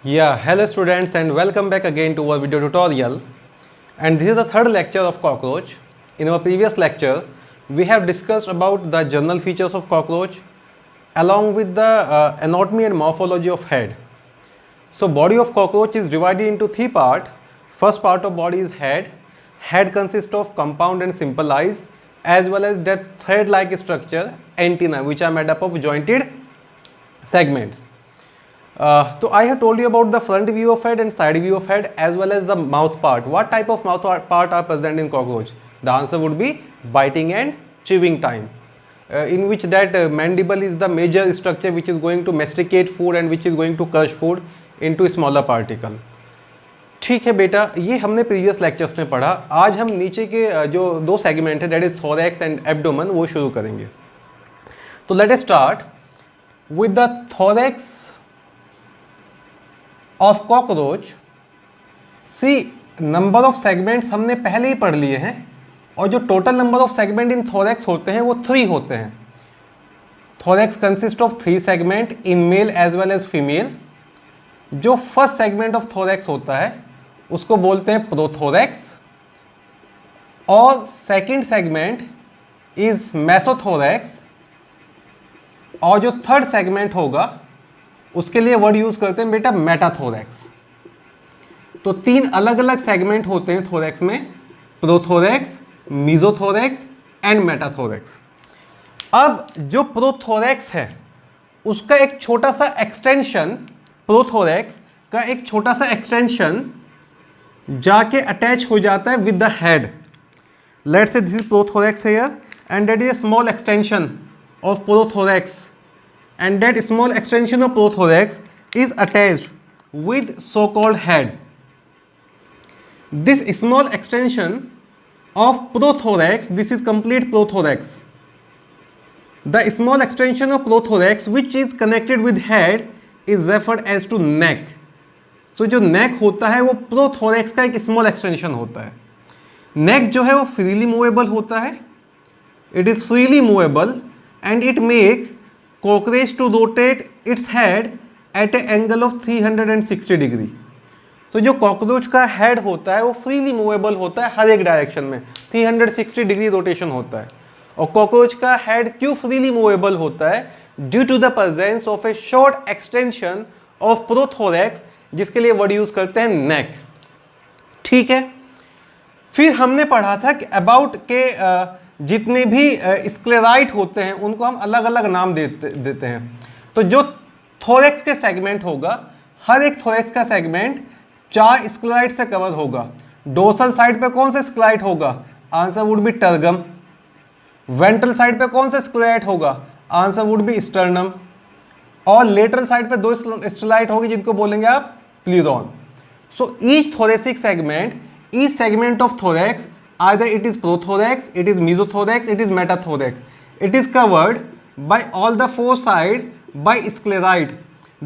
Yeah, hello students and welcome back again to our video tutorial. And this is the third lecture of cockroach. In our previous lecture, we have discussed about the general features of cockroach along with the anatomy and morphology of head. So body of cockroach is divided into three parts. First part of body is head. Head consists of compound and simple eyes as well as that thread-like structure, antenna, which are made up of jointed segments. So I have told you about the front view of head and side view of head as well as the mouth part. What type of mouth part are present in cockroach? The answer would be biting and chewing time, in which that mandible is the major structure which is going to masticate food and which is going to crush food into smaller particle. ठीक है बेटा, ये हमने previous lectures में पढ़ा. आज हम नीचे के जो दो सेगमेंट है, that is thorax and abdomen, वो शुरू करेंगे. तो let us start with the thorax of cockroach. See, number of segments हमने पहले ही पढ़ लिए हैं और जो total number of segment in thorax होते हैं वो 3 होते हैं. Thorax consist of 3 segment in male as well as female. जो फर्स्ट सेगमेंट ऑफ थोरैक्स होता है उसको बोलते हैं प्रोथोरैक्स और सेकंड सेगमेंट इज मेसोथोरैक्स और जो थर्ड सेगमेंट होगा उसके लिए वर्ड यूज करते हैं बेटा मेटाथोरैक्स. तो 3 अलग अलग सेगमेंट होते हैं थोरैक्स में, प्रोथोरैक्स, मीजोथोरैक्स एंड मेटाथोरैक्स. अब जो प्रोथोरैक्स है उसका एक छोटा सा एक्सटेंशन, प्रोथोरैक्स का एक छोटा सा एक्सटेंशन जाके अटैच हो जाता है with the head. Let's say this is prothorax here and that is a small extension of prothorax and that small extension of prothorax is attached with so-called head. This small extension of prothorax, this is complete prothorax. The small extension of prothorax which is connected with head is referred as to neck. So जो neck होता है वो prothorax का एक small extension होता है. neck जो है वो freely movable होता है. It is freely movable and it make cockroach to rotate its head at an angle of 360 degree. तो जो कॉकरोच का हेड होता है वो फ्रीली मूवेबल होता है हर एक डायरेक्शन में, 360 डिग्री रोटेशन होता है. और कॉकरोच का हेड क्यों फ्रीली मूवेबल होता है? Due to the presence of a short extension of prothorax, जिसके लिए वर्ड यूज करते हैं नेक. ठीक है. फिर हमने पढ़ा था कि अबाउट के जितने भी स्क्लेराइट होते हैं उनको हम अलग अलग नाम देते हैं. तो जो थोरैक्स के सेगमेंट होगा, हर एक थोरैक्स का सेगमेंट 4 स्क्लेराइट से कवर होगा. डोर्सल साइड पे कौन सा स्क्लेराइट होगा? Answer would be tergum. Ventral side पे कौन सा स्क्लेराइट होगा? Answer would be sternum. और लेटरल साइड पे 2 स्क्लेराइट होगी जिनको बोलेंगे आप pleuron. So each thoracic segment, each segment of thorax, either it is prothorax, it is mesothorax, it is metathorax, it is covered by all the 4 sides by sclerite.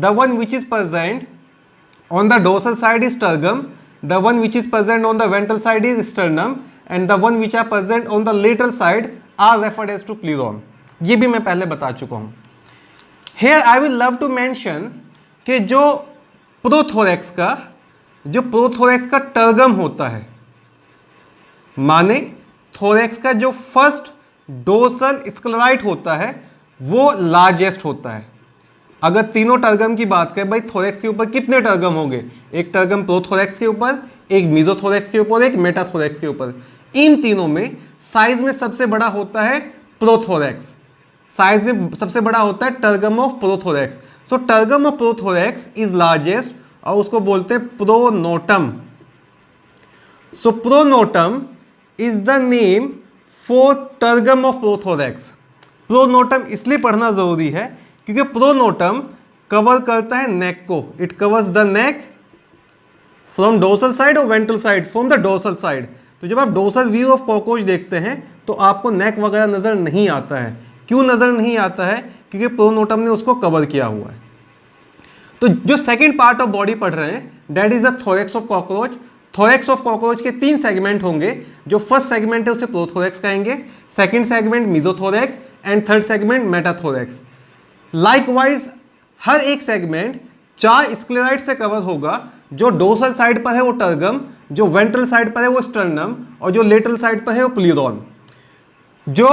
The one which is present on the dorsal side is tergum, the one which is present on the ventral side is sternum, and the one which are present on the lateral side are referred as to pleuron. ये भी मैं पहले बता चुका हूँ. Here I will love to mention कि जो prothorax का टर्गम होता है, माने थोरैक्स का जो फर्स्ट डोर्सल स्क्लेराइट होता है वो लार्जेस्ट होता है. अगर तीनों टर्गम की बात करें, भाई थोरैक्स के ऊपर कितने टर्गम होंगे? एक टर्गम प्रोथोरैक्स के ऊपर, एक मीजोथोरैक्स के ऊपर, एक मेटाथोरैक्स के ऊपर. इन तीनों में साइज में सबसे बड़ा होता है प्रोथोरैक्स. साइज में सबसे बड़ा होता है टर्गम ऑफ प्रोथोरैक्स. तो tergum of prothorax is largest और उसको बोलते हैं pronotum. So pronotum is the name for tergum of prothorax. Pronotum इसलिए पढ़ना जरूरी है क्योंकि प्रोनोटम कवर करता है नेक को. It covers the neck from dorsal side और ventral side from the dorsal side. तो जब आप डोर्सल व्यू ऑफ कॉकरोच देखते हैं तो आपको नेक वगैरह नजर नहीं आता है. क्यों नजर नहीं आता है? क्योंकि प्रोनोटम ने उसको कवर किया हुआ है. तो जो सेकेंड पार्ट ऑफ बॉडी पढ़ रहे हैं that is the thorax of cockroach. Thorax of cockroach के 3 सेगमेंट होंगे. जो फर्स्ट सेगमेंट है उसे प्रोथोरैक्स कहेंगे, second segment mesothorax and third segment metathorax. Likewise हर एक सेगमेंट 4 स्क्लेराइड से कवर होगा। जो डोर्सल साइड पर है वो टर्गम, जो वेंट्रल साइड पर है वो स्टर्नम, और जो लेटरल साइड पर है वो प्लूरॉन। जो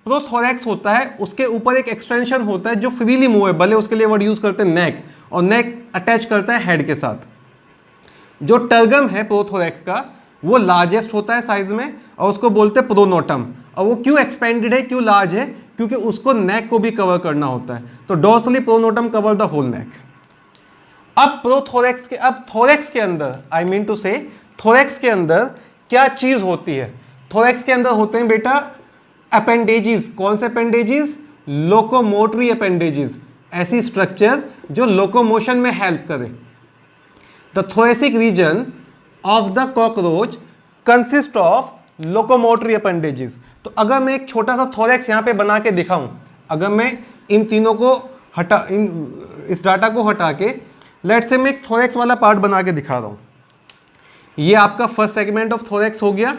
प्रोथोरैक्स होता है उसके ऊपर एक एक्सटेंशन होता है जो फ्रीली मूवेबल है, उसके लिए वर्ड यूज करते हैं नेक, और नेक अटैच करता है हेड के साथ। जो टर्गम है प्रोथोरैक्स का वो लार्जेस्ट होता है साइज में, और उसको बोलते हैं प्रोनोटम। और वो क्यों एक्सपेंडेड है, क्यों लार्ज है, क्योंकि उसको नेक को भी कवर करना होता है। तो डोर्सली प्रोनोटम कवर द होल नेक। अब थोरैक्स के अंदर, आई मीन टू से थोरैक्स के अंदर क्या चीज होती है? थोरैक्स के अंदर होते हैं बेटा अपेंडेजेस। कौन से अपेंडेजेस? लोकोमोटरी अपेंडेजेस, ऐसी स्ट्रक्चर जो लोकोमोशन में हेल्प करे। The thoracic region of the cockroach consist of locomotory appendages. तो अगर मैं एक छोटा सा थोरैक्स यहाँ पे बना के दिखाऊं, अगर मैं इन तीनों को इस डाटा को हटा के लेट्स से मैं एक थोरैक्स वाला पार्ट बना के दिखा रहा हूँ। ये आपका फर्स्ट सेगमेंट ऑफ थोरैक्स हो गया,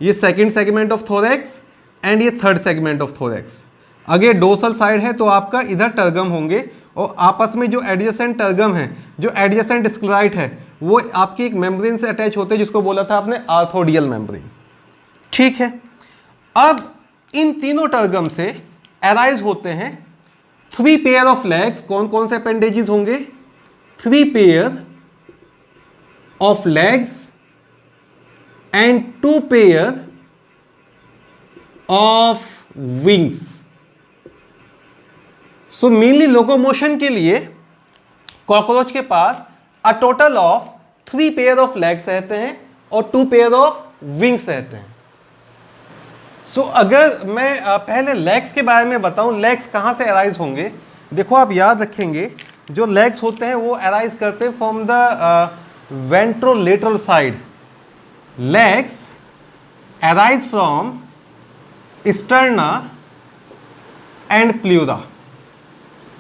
ये second segment of thorax, and ये थर्ड सेगमेंट ऑफ थोरैक्स। अगर डोर्सल साइड है तो आपका इधर टर्गम होंगे, और आपस में जो एडजेसेंट टर्गम है, जो एडजेसेंट स्क्लेराइड है, वो आपकी एक मेम्ब्रेन से अटैच होते हैं जिसको बोला था आपने आर्थोडियल मेम्ब्रेन। ठीक है, अब इन तीनों टर्गम से अराइज होते हैं 3 पेयर ऑफ लेग्स। कौन कौन से अपेंडेजेस होंगे? 3 pair of legs and 2 pair of wings. So mainly locomotion के लिए कॉकरोच के पास a total of 3 pair of legs रहते हैं और 2 पेयर ऑफ विंग्स रहते हैं। सो अगर मैं पहले लेग्स के बारे में बताऊं, लेग्स कहां से अराइज होंगे? देखो आप याद रखेंगे, जो लेग्स होते हैं वो अराइज करते हैं from the ventrolateral side. Legs arise from sterna and pleura.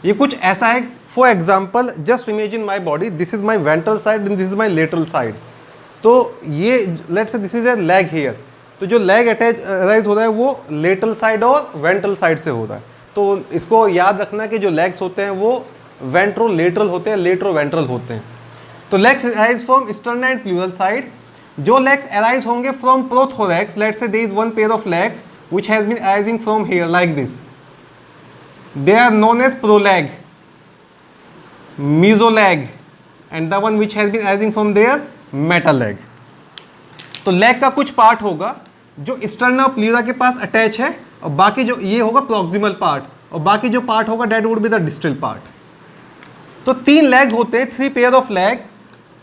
ये कुछ ऐसा है, for example just imagine my body, this is my ventral side and this is my lateral side. तो ये let's say this is a leg here, तो जो leg arise हो रहा है वो लेटरल साइड और वेंट्रल साइड से हो रहा है। तो इसको याद रखना कि जो लेग्स होते हैं वो वेंट्रोलेटरल होते हैं, लेटरो वेंट्रल होते हैं। तो legs arise from sterna and pleural side. जो लेग्स अराइज होंगे from prothorax, let's say there is one pair of legs which has been arising from here like this. They are known as proleg, mesoleg, and the one which has been arising from there metaleg. तो leg का कुछ part होगा जो sterna और pleura के पास attach है, और बाकी जो ये होगा प्रॉक्सिमल पार्ट, और बाकी जो पार्ट होगा that would be the distal part. तो 3 लेग होते हैं, 3 pair of leg.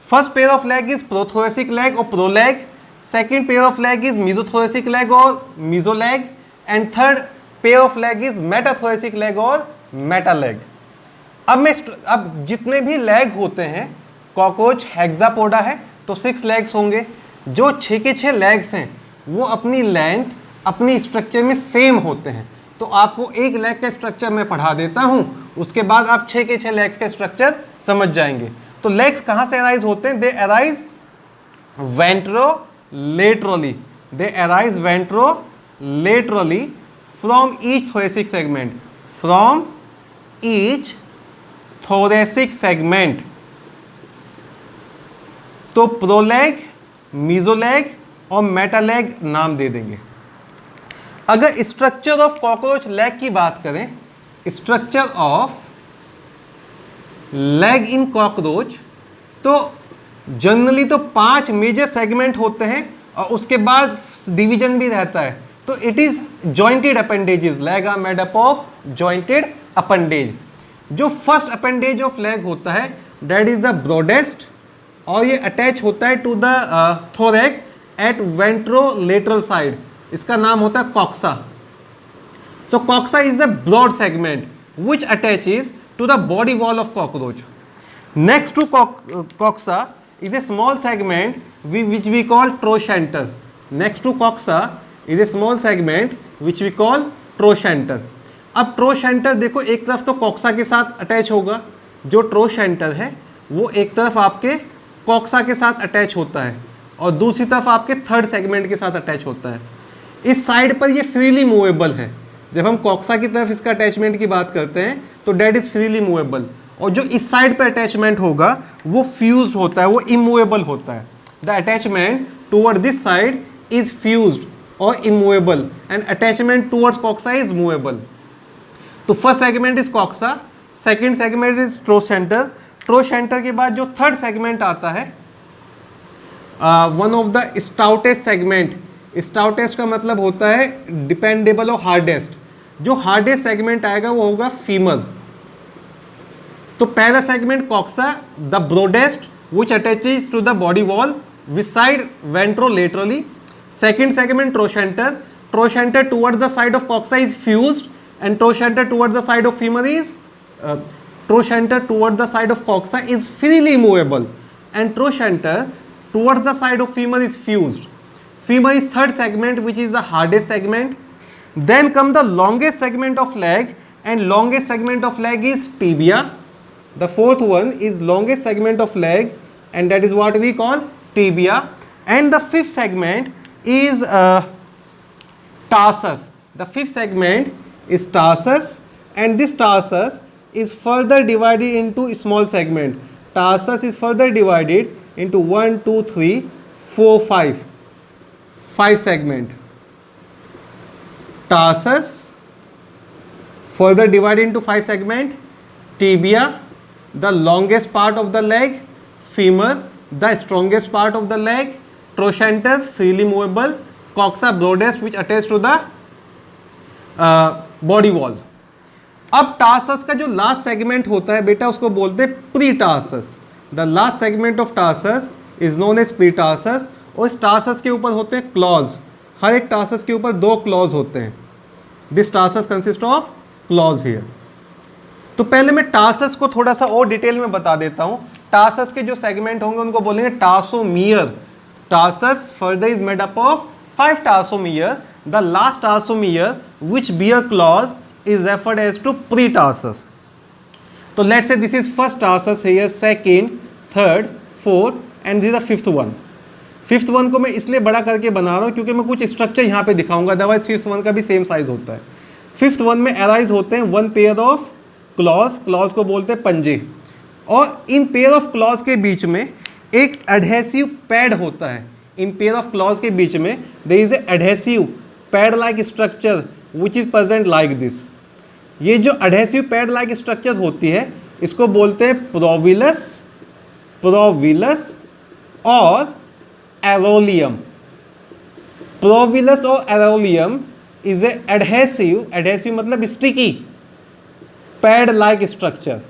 First pair of leg is prothoracic leg और proleg, second pair of leg is mesothoracic leg or mesoleg, and third pair of leg is metathoracic leg or metaleg. अब जितने भी leg होते हैं, cockroach Hexapoda है तो 6 legs होंगे। जो 6 के 6 लेग्स हैं वो अपनी लेंथ, अपनी स्ट्रक्चर में सेम होते हैं। तो आपको एक लेग का स्ट्रक्चर मैं पढ़ा देता हूं, उसके बाद आप 6 के 6 लेग्स का स्ट्रक्चर समझ जाएंगे। तो लेग्स कहां से अराइज होते हैं? दे arise ventrolaterally. They arise ventrolaterally from each thoracic segment. From each thoracic segment. तो प्रोलेग, मीजोलेग और मेटालेग नाम दे देंगे। अगर स्ट्रक्चर ऑफ कॉकरोच लेग की बात करें, structure of leg in cockroach, तो जनरली तो 5 मेजर सेगमेंट होते हैं और उसके बाद डिवीजन भी रहता है। तो it is jointed appendages. Leg are made up of jointed appendage. जो फर्स्ट अपेंडेज ऑफ लेग होता है दैट इज द ब्रॉडेस्ट, और ये अटैच होता है to the thorax at ventrolateral side. इसका नाम होता है coxa. So coxa is the broad segment which attaches to the body wall of cockroach. Next to coxa is a small segment which we call trochanter. Next to coxa is a small segment which we call trochanter. अब trochanter देखो, एक तरफ तो coxa के साथ attach होगा, जो trochanter है वो एक तरफ आपके coxa के साथ अटैच होता है और दूसरी तरफ आपके थर्ड सेगमेंट के साथ अटैच होता है। इस साइड पर ये फ्रीली मूवेबल है। जब हम coxa की तरफ इसका अटैचमेंट की बात करते हैं तो डेट इज फ्रीली मूवेबल, और जो इस साइड पे अटैचमेंट होगा वो फ्यूज्ड होता है, वो इमूवेबल होता है। The attachment toward this side is fused और immovable and attachment towards coxa is movable. तो first segment is coxa, second segment is trochanter. Trochanter के बाद जो थर्ड सेगमेंट आता है, one of the stoutest segment, stoutest का मतलब होता है डिपेंडेबल और हार्डेस्ट। जो हार्डेस्ट सेगमेंट आएगा वो होगा फीमर। तो पहला segment coxa, the broadest which attaches to the body wall with side ventrolaterally. Second segment trochanter, trochanter toward the side of coxa is fused and trochanter towards the side of femur is trochanter towards the side of coxa is freely movable and trochanter towards the side of femur is fused. Femur is third segment which is the hardest segment. Then come the longest segment of leg and longest segment of leg is tibia. The fourth one is longest segment of leg and that is what we call tibia. And the fifth segment is tarsus. The fifth segment is tarsus and this tarsus is further divided into small segment. Tarsus is further divided into 1, 2, 3, 4, 5 segment. Tarsus further divided into 5 segment. Tibia, the longest part of the leg. Femur, the strongest part of the leg. Trochanter, freely movable. Coxa broadest which attaches to the body wall. अब tarsus का जो last segment होता है बेटा उसको बोलते हैं pretarsus. The last segment of tarsus is known as pretarsus. और इस टार्सस के ऊपर होते हैं क्लॉज, हर एक टार्सस के ऊपर 2 क्लॉज होते हैं। This tarsus consist of clause here. तो पहले मैं टार्सस को थोड़ा सा और डिटेल में बता देता हूँ। टार्सस के जो सेगमेंट होंगे उनको बोलेंगे tarsomere. Tarsus further is made up of 5 tarsomere. The last tarsomere which bear claws is referred as to pretarsus. So let's say this is first tarsus here, second, third, fourth and this is the fifth one. Fifth one को मैं इसलिए बड़ा करके बना रहा हूँ क्योंकि मैं कुछ स्ट्रक्चर यहाँ पे दिखाऊंगा, अदरवाइज फिफ्थ वन का भी सेम साइज होता है। फिफ्थ वन में अराइज होते हैं 1 पेयर ऑफ क्लॉज, क्लॉज को बोलते हैं पंजे, और इन पेयर ऑफ क्लॉज के बीच में एक एडहेसिव पैड होता है। इन पेयर ऑफ क्लॉज के बीच में there is a adhesive pad like structure which is present like this. ये जो एडहेसिव पैड लाइक स्ट्रक्चर होती है इसको बोलते हैं प्रोविलस, प्रोविलस और एरोलियम। प्रोविलस और arolium is a adhesive, adhesive मतलब स्टिकी पैड लाइक स्ट्रक्चर।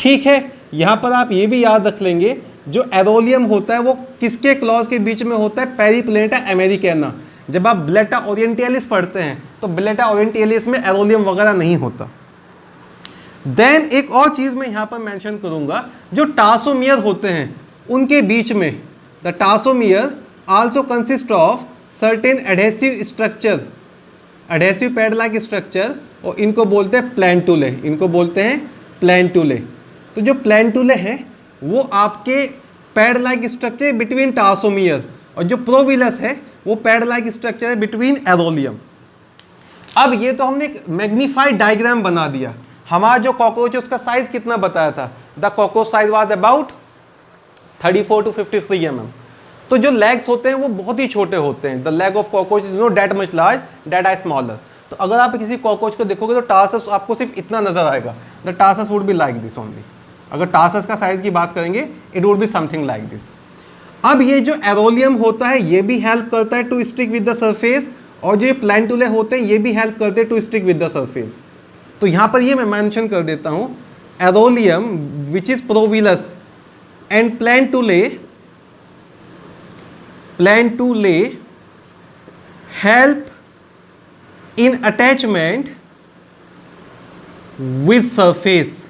ठीक है, यहां पर आप ये भी याद रख लेंगे जो एरोलियम होता है वो किसके क्लॉज के बीच में होता है, पेरिप्लेटा अमेरिकाना। जब आप ब्लेटा ओरिएंटालिस पढ़ते हैं तो ब्लेटा ओरिएंटालिस में एरोलियम वगैरह नहीं होता। देन एक और चीज मैं यहां पर मेंशन करूंगा, जो टार्सोमियर होते हैं उनके बीच में the tarsomere also consist of certain adhesive structure, adhesive pad like structure, और इनको बोलते हैं प्लैंटुले, इनको बोलते हैं प्लैंटुले। तो जो प्लैंटुले हैं वो आपके पैड लाइक स्ट्रक्चर बिटवीन टार्सोमियर, और जो प्रोविलस है वो पैड लाइक स्ट्रक्चर है बिटवीन एरोलियम। अब ये तो हमने एक मैग्नीफाइड डायग्राम बना दिया। हमारा जो कॉकरोच है उसका साइज कितना बताया था, the cockroach size was about 34 to 53 mm। तो जो लेग्स होते हैं वो बहुत ही छोटे होते हैं। The leg of cockroach is not that much large, that are smaller. तो अगर आप किसी कॉकरोच को देखोगे तो टार्सस आपको सिर्फ इतना नजर आएगा, the tarsus would be like this only. अगर टार्सस का साइज की बात करेंगे it would be something like this. अब ये जो एरोलियम होता है ये भी हेल्प करता है to stick with the surface, और जो ये प्लैंटुले होते हैं ये भी हेल्प करते हैं to stick with the surface. तो यहाँ पर ये मैं मेंशन कर देता हूँ, arolium which is pulvillus and plantulae, plantulae help in attachment with surface.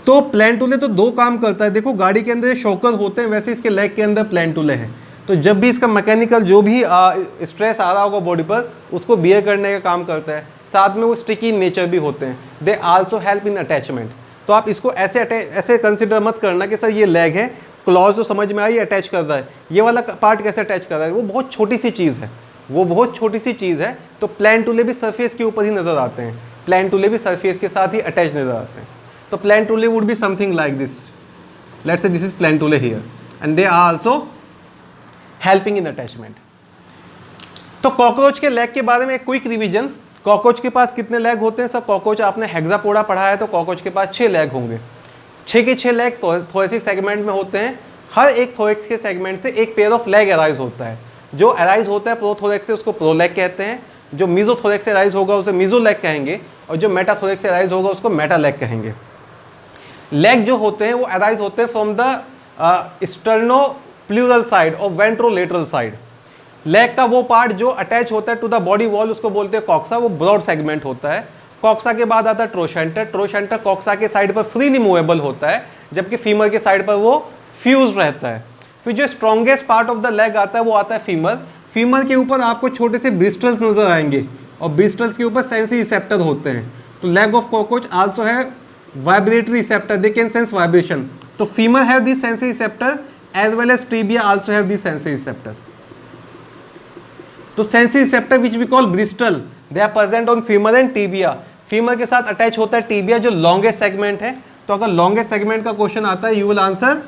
तो प्लैंटुले तो 2 काम करता है। देखो गाड़ी के अंदर शॉकर होते हैं वैसे इसके लेग के अंदर प्लैंटुले है, तो जब भी इसका मैकेनिकल जो भी स्ट्रेस आ रहा होगा बॉडी पर उसको बियर करने का काम करता है। साथ में वो स्टिकी नेचर भी होते हैं, they also help in attachment. तो आप इसको ऐसे कंसिडर मत करना कि सर ये लेग है, क्लॉज तो समझ में आई अटैच कर रहा है, ये वाला पार्ट कैसे अटैच कर रहा है, वो बहुत छोटी सी चीज़ है, वो बहुत छोटी सी चीज़ है। तो प्लैंटुले भी सरफेस के ऊपर ही नज़र आते हैं। प्लैंटुले भी सरफेस के साथ ही अटैच नजर आते हैं। तो plantulae would be something like this, let's say this is plantulae here and they are also helping in attachment. तो कॉकरोच के लेग के बारे में एक क्विक रिवीजन। कॉकरोच के पास कितने लेग होते हैं? सब कॉकरोच आपने हेक्सापोडा पढ़ा है, तो कॉकरोच के पास 6 लेग होंगे। 6 के 6 लेग थोरेसिक सेगमेंट में होते हैं। हर एक थोरेक्स के सेगमेंट से एक पेयर ऑफ लेग अराइज होता है। जो अराइज होता है प्रोथोरेक्स से उसको प्रोलेग कहते हैं, जो मीजोथोरेक्स से अराइज होगा उसे मीजोलेग कहेंगे, और जो मेटाथोरेक्स से अराइज होगा उसको मेटालेग कहेंगे। लेग जो होते हैं वो अराइज होते हैं from the sterno pleural side और वेंट्रोलेटरल साइड। लेग का वो पार्ट जो अटैच होता है टू द बॉडी वॉल उसको बोलते हैं कॉक्सा, वो ब्रॉड सेगमेंट होता है। कॉक्सा के बाद आता है ट्रोशेंटर। ट्रोशेंटर कॉक्सा के साइड पर फ्रीली मूवेबल होता है, जबकि फीमर के साइड पर वो फ्यूज रहता है। फिर जो strongest part of the leg आता है वो आता है फीमर। फीमर के ऊपर आपको छोटे से ब्रिस्टल्स नजर आएंगे और ब्रिस्टल्स के ऊपर सेंसरी रिसेप्टर होते हैं। तो लेग ऑफ कॉकरोच आल्सो है vibratory receptor, they can sense vibration. तो femur have this sensory receptor as well as tibia also have this sensory receptor. तो sensory receptor which we call bristle, they are present on femur and tibia. Femur के साथ attach होता है tibia जो longest segment है। तो अगर longest segment का क्वेश्चन आता है you will answer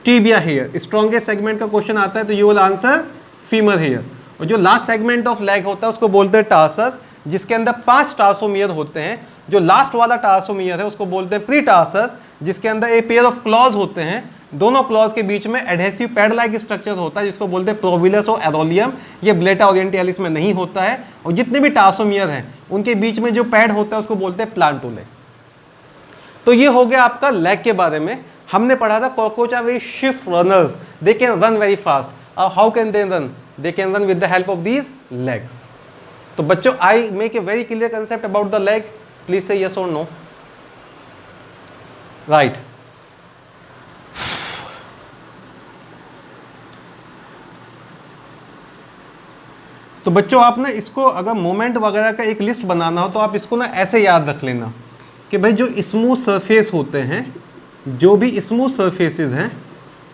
tibia here. Strongest segment का क्वेश्चन आता है तो you will answer femur here. और जो लास्ट सेगमेंट ऑफ लेग होता है उसको बोलते हैं टार्सस, जिसके अंदर 5 टार्सोमियर होते हैं। जो लास्ट वाला टार्सोमियर है उसको बोलते हैं प्री टार्सस, जिसके अंदर एक पेयर ऑफ क्लॉज होते हैं। दोनों क्लॉज के बीच में एडहेसिव पैड लाइक स्ट्रक्चर होता है जिसको बोलते हैं प्रोविलस और एरोलियम। ये ब्लेटा ओरिएंटालिस में नहीं होता है। और जितने भी टार्सोमियर हैं उनके बीच में जो पैड होता है उसको बोलते हैं प्लांटुले। तो ये हो गया आपका लेग के बारे में। हमने पढ़ा था cockroach are very swift runners, they can run very fast. How can they run? They can run with the help of these legs. तो बच्चों, I make a very clear concept about the leg? Please say yes और no. Right. तो बच्चों आप ना इसको अगर moment वगैरह का एक लिस्ट बनाना हो तो आप इसको ना ऐसे याद रख लेना कि भाई जो स्मूथ सरफेस होते हैं, जो भी स्मूथ सरफेसेस हैं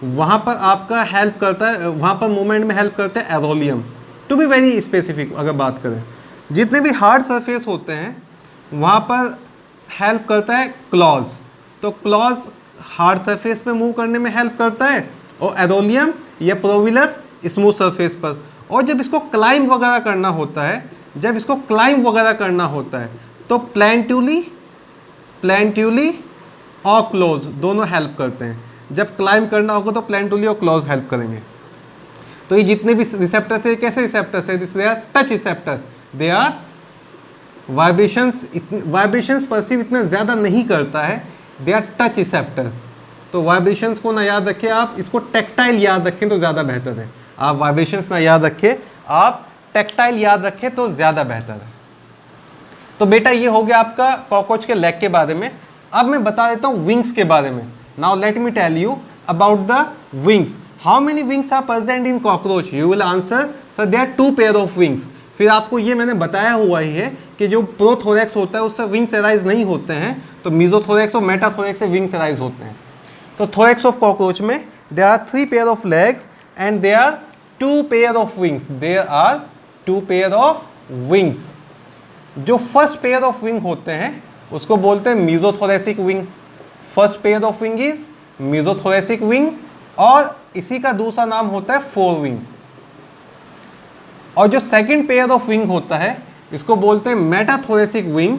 वहाँ पर आपका हेल्प करता है, वहाँ पर मूवमेंट में हेल्प करता है arolium. To be very specific अगर बात करें, जितने भी हार्ड सरफेस होते हैं वहाँ पर हेल्प करता है क्लॉज। तो क्लॉज हार्ड सरफेस पे मूव करने में हेल्प करता है और एरोलियम या प्रोविलस स्मूथ सरफेस पर। और जब इसको क्लाइंब वगैरह करना होता है, तो प्लैंटुली और क्लोज दोनों हेल्प करते हैं। जब क्लाइंब करना होगा तो प्लैंटुली और क्लोज हेल्प करेंगे। तो ये जितने भी रिसेप्टर्स है, कैसे रिसेप्टर्स है? They are touch receptors, they are vibrations perceive इतना ज़्यादा नहीं करता है, दे आर टच रिसेप्टर्स। तो वाइब्रेशंस को ना याद रखें आप, इसको टेक्टाइल याद रखें तो ज़्यादा बेहतर है। आप वाइब्रेशंस ना याद रखें, आप टेक्टाइल याद रखें तो ज़्यादा बेहतर है। तो बेटा ये हो गया आपका कॉकरोच के लेग के बारे में। अब मैं बता देता हूँ विंग्स के बारे में। Now let me tell you about the wings. How many wings are present in cockroach? You will answer sir there are 2 pair of wings. फिर आपको ये मैंने बताया हुआ ही है कि जो प्रोथोरेक्स होता है उससे विंग्स अराइज नहीं होते हैं, तो मीजोथोरेक्स और मेटाथोरेक्स से विंग्स अराइज होते हैं। तो थोरेक्स ऑफ कॉकरोच में there are 3 pair of legs and there are 2 pair of wings. There are 2 pair of wings. जो फर्स्ट पेयर ऑफ विंग होते हैं उसको बोलते हैं mesothoracic wing. First pair of wing is mesothoracic wing, और इसी का दूसरा नाम होता है फोर विंग। और जो सेकंड पेयर ऑफ विंग होता है इसको बोलते हैं मेटाथोरेसिक विंग।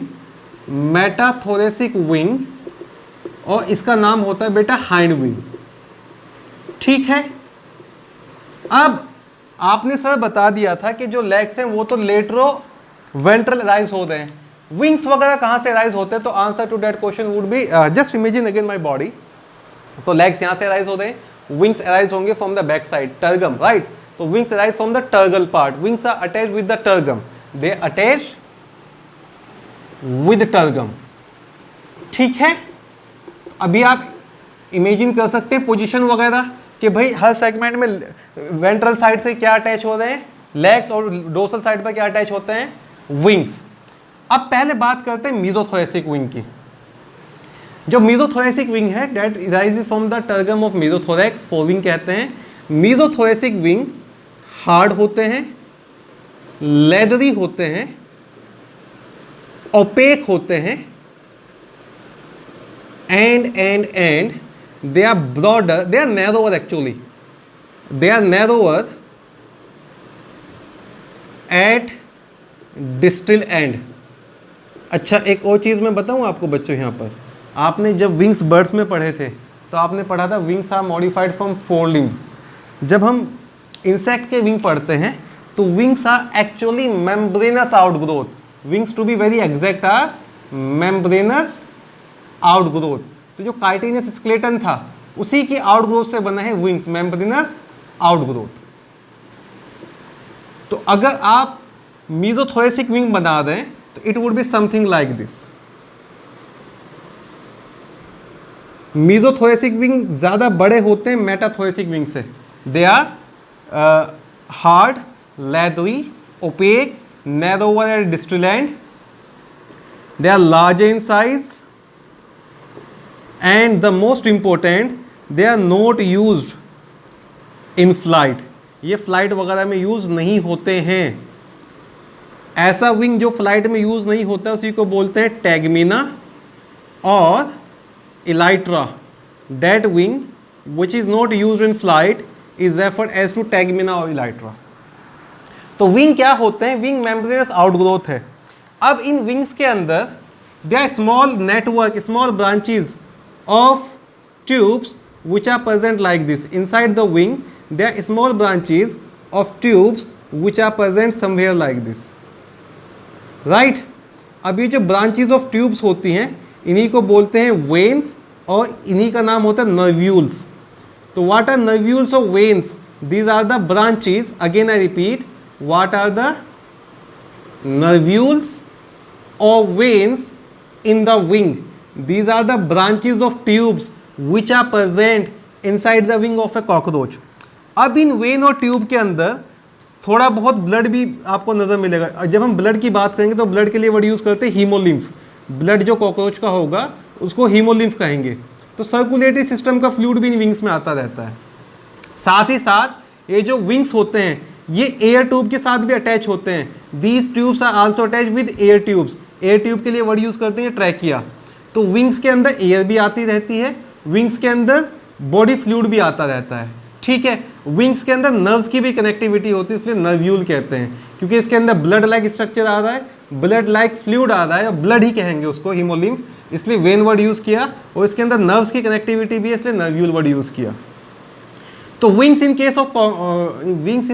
मेटाथोरेसिक विंग, और इसका नाम होता है बेटा हाइंड विंग। ठीक है। अब आपने सर बता दिया था कि जो लेग्स हैं वो तो लेटरो वेंट्रल राइज हो रहे हैं, विंग्स वगैरह कहाँ से राइज होते हैं? तो answer to that question would be just imagine again my body. तो लेग्स यहाँ से राइज हो रहे हैं, विंग्स अराइज होंगे from the back side, tergum, right. तो wings arise from the tergal part. Wings are attached with the tergum, they attached with tergum. ठीक है। तो अभी आप इमेजिन कर सकते हैं पोजीशन वगैरह कि भाई हर सेगमेंट में वेंट्रल साइड से क्या अटैच हो रहे हैं? लेग्स, और डोर्सल साइड पर क्या अटैच होते हैं? विंग्स। अब पहले बात करते हैं मीजोथोरेसिक विंग की। जो मीजोथोरेसिक विंग है that arises from the tergum of mesothorax, fore wing कहते हैं। मीजोथोरेसिक विंग हार्ड होते हैं, लेदरी होते हैं, ओपेक होते हैं, and they are broader, they are narrower actually, they are narrower at distal end. अच्छा, एक और चीज़ मैं बताऊँ आपको बच्चों, यहाँ पर आपने जब विंग्स बर्ड्स में पढ़े थे तो आपने पढ़ा था wings are modified from four limb. जब हम इंसेक्ट के विंग पढ़ते हैं तो wings are actually membranous outgrowth, wings to be very exact are membranous outgrowth. तो जो काइटिनस स्केलेटन था उसी की आउटग्रोथ से बना है विंग्स, मेम्ब्रेनस आउटग्रोथ। तो अगर आप मीजोथोरेसिक विंग बना दें तो it would be something like this. Mesothoracic wing ज़्यादा बड़े होते हैं मेटाथोरेसिक विंग से। They are hard, leathery, opaque, narrower at distal end, they are larger in size, and the most important, they are not used in flight. ये flight वगैरह में use नहीं होते हैं। ऐसा विंग जो फ्लाइट में यूज़ नहीं होता है उसी को बोलते हैं टैगमीना और Elytra. That wing which is not used in flight is referred as to टैगमीना और इलाइट्रा। तो विंग क्या होते हैं? विंग मेम्ब्रेनस आउटग्रोथ है। अब इन विंग्स के अंदर they are small network, small branches of tubes which are present like this. Inside the wing there are small branches of tubes which are present somewhere like this. Right? अब ये जो branches of tubes होती हैं इन्हीं को बोलते हैं veins और इन्हीं का नाम होता है nervules. तो what are nervules or veins? These are the branches. Again I repeat, what are the nervules or veins in the wing? These are the branches of tubes which are present inside the wing of a cockroach. अब इन when और tube के अंदर थोड़ा बहुत blood भी आपको नज़र मिलेगा। जब हम ब्लड की बात करेंगे तो ब्लड के लिए वर्ड यूज़ करते हैं हीमोलिम्फ। ब्लड जो कॉकरोच का होगा उसको हीमोलिम्फ कहेंगे। तो सर्कुलेटरी सिस्टम का फ्लूइड भी इन विंग्स में आता रहता है। साथ ही साथ ये जो विंग्स होते हैं ये एयर ट्यूब के साथ भी अटैच होते हैं। These tubes are also attach with air tubes. Air tube के लिए वर्ड यूज़ करते हैं ट्रैकिया। तो विंग्स के अंदर एयर भी आती रहती है, विंग्स के अंदर बॉडी फ्लूइड भी आता रहता है। ठीक है, विंग्स के अंदर नर्व्स की भी कनेक्टिविटी होती है, इसलिए नर्व्यूल कहते हैं, क्योंकि इसके अंदर ब्लड लाइक स्ट्रक्चर आ रहा है, ब्लड लाइक फ्लूइड आ रहा है, और ब्लड ही कहेंगे उसको, हीमोलिम्फ, इसलिए वेन वर्ड यूज़ किया। और इसके अंदर नर्व्स की कनेक्टिविटी भी है, इसलिए नर्व्यूल वर्ड यूज़ किया। तो wings in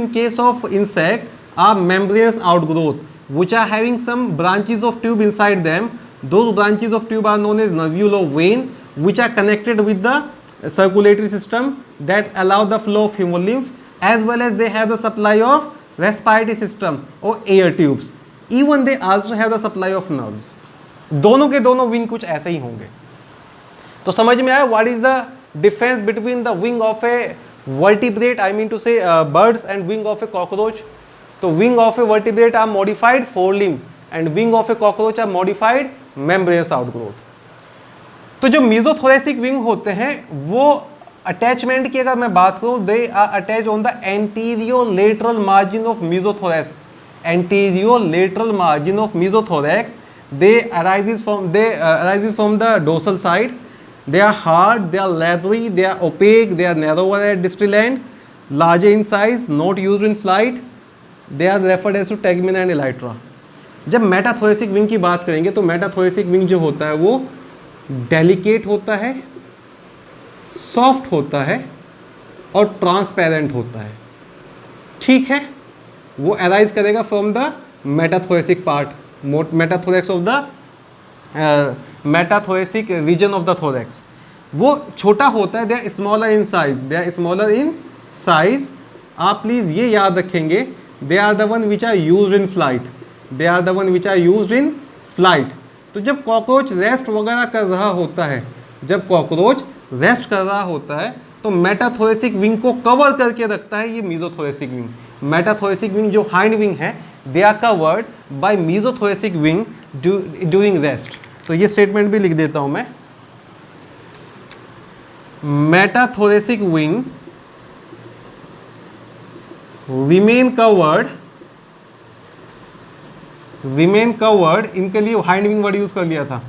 case of insect are membranous outgrowth which are having some branches of tube inside them. Those branches of tube are known as nervule or vein, which are connected with the circulatory system that allow the flow of hemolymph, as well as they have the supply of respiratory system or air tubes. Even they also have the supply of nerves. दोनों के दोनों wing कुछ ऐसे ही होंगे। तो समझ में आया what is the difference between the wing of a vertebrate, I mean to say birds, and wing of a cockroach. तो wing of a vertebrate are modified forelimb and wing of a cockroach are modified membranous outgrowth. तो जो mesothoracic wing होते हैं वो attachment की अगर मैं बात करूं, they are attach on the anterolateral margin of mesothorax. Anterolateral margin of mesothorax, they arises from the dorsal side. They are hard, they are leathery, they are opaque, they are narrower at distal end, larger in size, not used in flight. They are referred as to tegmina and elytra. जब metathoracic wing की बात करेंगे तो metathoracic wing जो होता है वो delicate होता है, सॉफ्ट होता है और ट्रांसपेरेंट होता है। ठीक है, वो अराइज करेगा from the metathoracic part, metathorax of the metathoracic region of the thorax. वो छोटा होता है, they are smaller in size, they are smaller in size. आप प्लीज़ ये याद रखेंगे, they are the one which are used in flight, they are the one which are used in flight. तो जब कॉकरोच रेस्ट वगैरह कर रहा होता है, जब कॉकरोच रेस्ट कर रहा होता है तो मेटाथोरेसिक विंग को कवर करके रखता है ये मीजोथोरेसिक विंग। मेटाथोरेसिक विंग जो हाइंड विंग है, they are covered by mesothoracic wing during rest. तो ये स्टेटमेंट भी लिख देता हूं मैं, metathoracic wing remain covered remain covered, इनके लिए हाइंड विंग वर्ड यूज कर लिया था,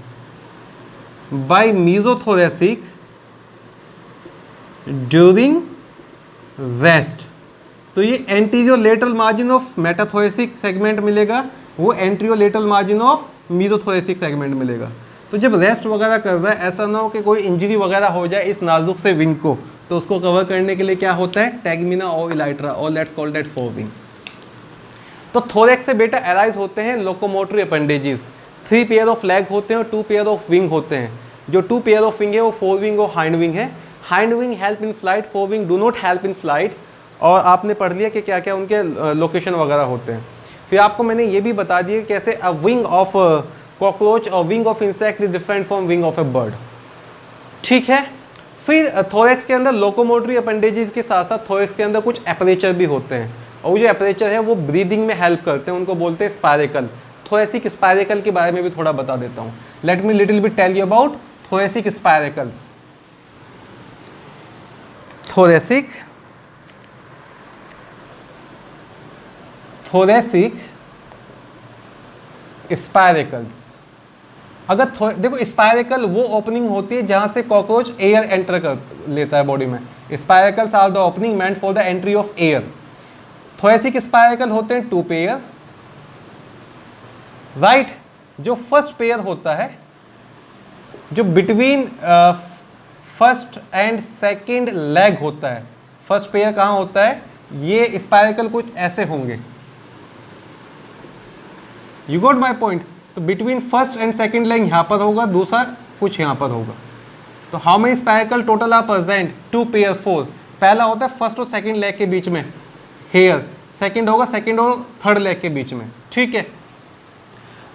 बाय मीजोथोरेसिक ड्यूरिंग रेस्ट। तो ये anterior lateral margin of metathoracic segment मिलेगा, वो anterior lateral margin of mesothoracic segment मिलेगा। तो जब रेस्ट वगैरह कर रहा है, ऐसा ना हो कि कोई इंजरी वगैरह हो जाए इस नाजुक से विंग को, तो उसको कवर करने के लिए क्या होता है, टैगमिना और इलाइट्रा, और लेट्स कॉल दैट फोरविंग। तो थोरेक्स से बेटा अराइज होते हैं locomotory appendages, 3 pair of leg होते हैं और 2 पेयर ऑफ विंग होते हैं। जो 2 पेयर ऑफ विंग है वो फोरविंग और हाइंड विंग है। Hind wing help in flight, forewing do not help in flight. और आपने पढ़ लिया कि क्या क्या उनके लोकेशन वगैरह होते हैं। फिर आपको मैंने ये भी बता दिया कैसे अ विंग ऑफ कॉकरोच और wing of insect is different from wing of A bird. ठीक है। फिर थोरेक्स के अंदर लोकोमोटरी अपेंडेजेस के साथ साथ थोरेक्स के अंदर कुछ एपरेचर भी होते हैं, और जो एपरेचर है वो ब्रीदिंग में हेल्प करते हैं, उनको बोलते हैं स्पायरेकल। थोरेसिक स्पायरेकल के बारे में भी थोड़ा बता देता हूँ। Let me little bit tell you about thoracic spiracles. Thoracic spiracles, अगर देखो स्पायरेकल वो ओपनिंग होती है जहां से कॉकरोच एयर एंटर कर लेता है बॉडी में। Spiracles are the opening meant for the entry of air. Thoracic spiracle होते हैं 2 पेयर, राइट। जो फर्स्ट पेयर होता है, जो between first and second leg होता है, फर्स्ट पेयर कहाँ होता है, ये स्पायरेकल कुछ ऐसे होंगे। You got my point. तो between first and second leg यहाँ पर होगा, दूसरा कुछ यहाँ पर होगा। तो how many spiracle total are present, 2 pair 4। पहला होता है फर्स्ट और सेकेंड लेग के बीच में हेयर, सेकेंड होगा सेकेंड और थर्ड लेग के बीच में। ठीक है।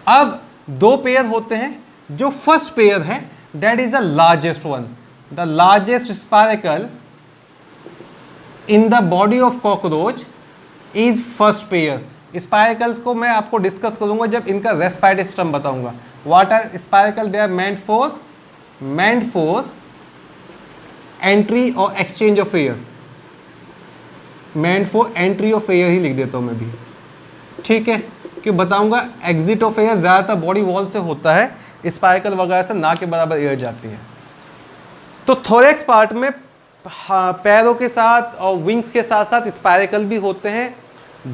अब 2 पेयर होते हैं, जो फर्स्ट पेयर है that is the largest one, the largest spiracle in the body of cockroach is first pair. Spiracles को मैं आपको डिस्कस करूंगा जब इनका रेस्पिरेटरी सिस्टम बताऊंगा। What are spiracle, they are meant for entry और exchange of air, meant for entry of air ही लिख देता हूं मैं भी। ठीक है, कि बताऊंगा एग्जिट ऑफ एयर ज़्यादातर बॉडी वॉल से होता है, स्पायरेकल वगैरह से ना के बराबर एयर जाती है। तो थोरेक्स पार्ट में पैरों के साथ और विंग्स के साथ साथ स्पायरेकल भी होते हैं।